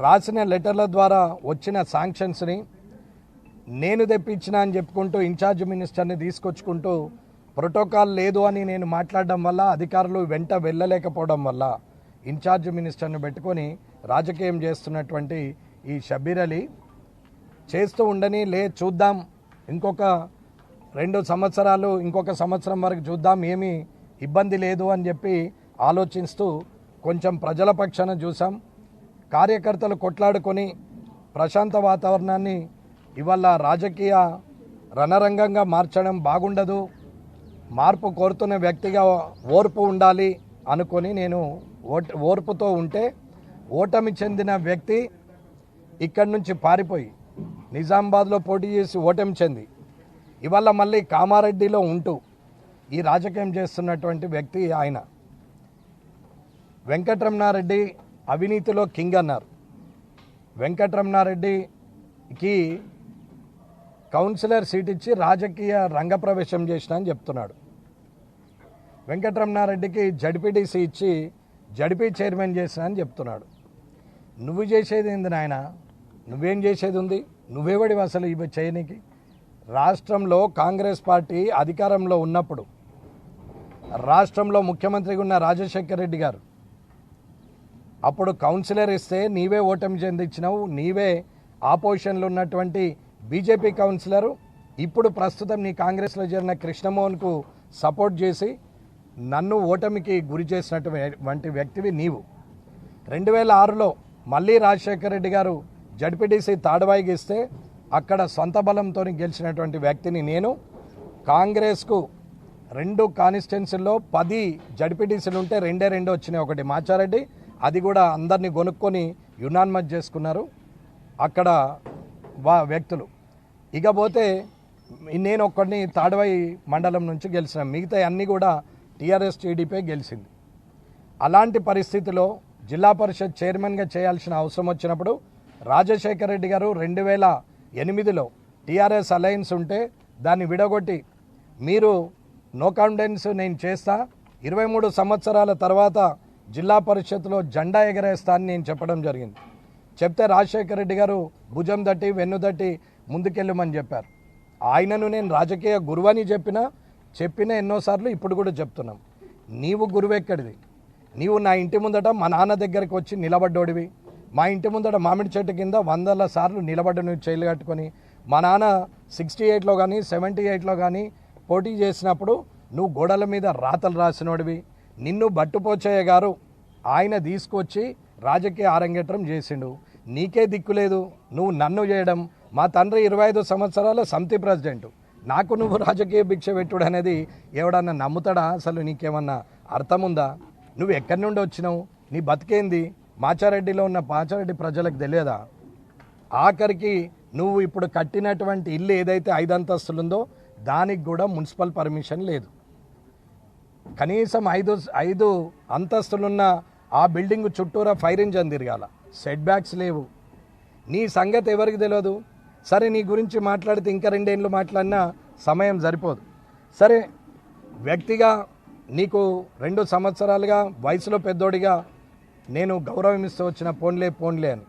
రాసిన లెటర్ల ద్వారా వచ్చిన శాంక్షన్స్ని నేను తెప్పించిన అని చెప్పుకుంటూ ఇన్ఛార్జ్ మినిస్టర్ని తీసుకొచ్చుకుంటూ ప్రోటోకాల్ లేదు అని నేను మాట్లాడడం వల్ల అధికారులు వెంట వెళ్ళలేకపోవడం వల్ల ఇన్ఛార్జ్ మినిస్టర్ని పెట్టుకొని రాజకీయం చేస్తున్నటువంటి ఈ షబ్బీర్ అలీ చేస్తూ ఉండని చూద్దాం ఇంకొక 2 సంవత్సరాలు ఇంకొక సంవత్సరం వరకు చూద్దాం ఏమీ ఇబ్బంది లేదు అని చెప్పి ఆలోచిస్తూ కొంచెం ప్రజల పక్షాన చూసాం. కార్యకర్తలు కొట్లాడుకొని ప్రశాంత వాతావరణాన్ని ఇవాళ రాజకీయ రణరంగంగా మార్చడం బాగుండదు, మార్పు కోరుతున్న వ్యక్తిగా ఓర్పు ఉండాలి అనుకొని నేను ఓర్పుతో ఉంటే ఓటమి చెందిన వ్యక్తి ఇక్కడి నుంచి పారిపోయి నిజామాబాద్లో పోటీ చేసి ఓటమి చెంది ఇవాళ మళ్ళీ కామారెడ్డిలో ఉంటూ ఈ రాజకీయం చేస్తున్నటువంటి వ్యక్తి ఆయన. వెంకటరమణారెడ్డి అవినీతిలో కింగ్ అన్నారు. వెంకటరమణారెడ్డికి కౌన్సిలర్ సీట్ ఇచ్చి రాజకీయ రంగప్రవేశం చేసిన అని చెప్తున్నాడు. వెంకటరమణారెడ్డికి జడ్పీటీసీ ఇచ్చి జడ్పీ చైర్మన్ చేసిన అని చెప్తున్నాడు. నువ్వు చేసేది ఏంది నాయన? నువ్వేం చేసేది ఉంది? నువ్వేవడివి అసలు ఇవి చేయనికి? రాష్ట్రంలో కాంగ్రెస్ పార్టీ అధికారంలో ఉన్నప్పుడు రాష్ట్రంలో ముఖ్యమంత్రిగా ఉన్న రాజశేఖర్ రెడ్డి గారు అప్పుడు కౌన్సిలర్ ఇస్తే నీవే ఓటమి చెందించినావు. నీవే ఆపోజిషన్లో ఉన్నటువంటి బీజేపీ కౌన్సిలరు ఇప్పుడు ప్రస్తుతం నీ కాంగ్రెస్లో చేరిన కృష్ణమోహన్కు సపోర్ట్ చేసి నన్ను ఓటమికి గురి చేసినటువంటి వ్యక్తివి నీవు. 2006లో మళ్ళీ రాజశేఖర్ రెడ్డి గారు జడ్పీటీసీ తాడవాయికి ఇస్తే అక్కడ సొంత బలంతో గెలిచినటువంటి వ్యక్తిని నేను. కాంగ్రెస్కు 2 కాన్స్టిట్యున్సీల్లో 10 జడ్పీటీసీలు ఉంటే 2 వచ్చినాయి. ఒకటి మాచారెడ్డి, అది కూడా అందరినీ కొనుక్కొని యునానిమస్ చేసుకున్నారు అక్కడ వ్యక్తులు. ఇకపోతే నేను ఒక్కడిని తాడవాయి మండలం నుంచి గెలిచిన, మిగతా అన్నీ కూడా టీఆర్ఎస్ టీడీపీ గెలిచింది. అలాంటి పరిస్థితిలో జిల్లా పరిషత్ చైర్మన్గా చేయాల్సిన అవసరం వచ్చినప్పుడు రాజశేఖర్ రెడ్డి గారు 2008లో టీఆర్ఎస్ అలయన్స్ ఉంటే దాన్ని విడగొట్టి మీరు నో కాన్ఫిడెన్స్ నేను చేస్తా, 23 సంవత్సరాల తర్వాత జిల్లా పరిషత్లో జెండా ఎగరేస్తా అని నేను చెప్పడం జరిగింది. చెప్తే రాజశేఖర్ రెడ్డి గారు భుజం తట్టి వెన్ను తట్టి ముందుకెళ్ళమని చెప్పారు. ఆయనను నేను రాజకీయ గురువని చెప్పిన ఎన్నోసార్లు ఇప్పుడు కూడా చెప్తున్నాం. నీవు గురువెక్కడిది? నీవు నా ఇంటి ముందట మా నాన్న దగ్గరికి వచ్చి నిలబడ్డోడివి. మా ఇంటి ముందట మామిడి చెట్టు కింద 100 సార్లు నిలబడ్డ నువ్వు చేయలు కట్టుకొని. మా నాన్న 68లో కానీ 78లో కానీ పోటీ చేసినప్పుడు నువ్వు గోడల మీద రాతలు రాసినోడివి. నిన్ను బట్టుపోచయ్య గారు ఆయన తీసుకొచ్చి రాజకీయ ఆరంగేట్రం చేసిండు. నీకే దిక్కులేదు, నువ్వు నన్ను చేయడం. మా తండ్రి 25 సంవత్సరాల సమితి ప్రెసిడెంట్, నాకు నువ్వు రాజకీయ భిక్ష పెట్టుడు అనేది ఎవడన్నా నమ్ముతాడా? అసలు నీకేమన్నా అర్థం ఉందా? నువ్వు ఎక్కడి నుండి వచ్చినావు? నీ బతికేంది? మాచారెడ్డిలో ఉన్న మాచారెడ్డి ప్రజలకు తెలియదా? ఆఖరికి నువ్వు ఇప్పుడు కట్టినటువంటి ఇల్లు ఏదైతే 5 అంతస్తులు ఉందో దానికి కూడా మున్సిపల్ పర్మిషన్ లేదు. కనీసం 5 అంతస్తులున్న ఆ బిల్డింగ్ చుట్టూరా ఫైర్ ఇంజన్ తిరగాల, సెట్ బ్యాక్స్ లేవు. నీ సంగతి ఎవరికి తెలియదు. సరే, నీ గురించి మాట్లాడితే ఇంకా 2 ఏళ్ళు మాట్లాడినా సమయం సరిపోదు. సరే, వ్యక్తిగా నీకు 2 సంవత్సరాలుగా వయసులో పెద్దోడిగా నేను గౌరవం ఇస్తూ వచ్చిన పోన్లే అని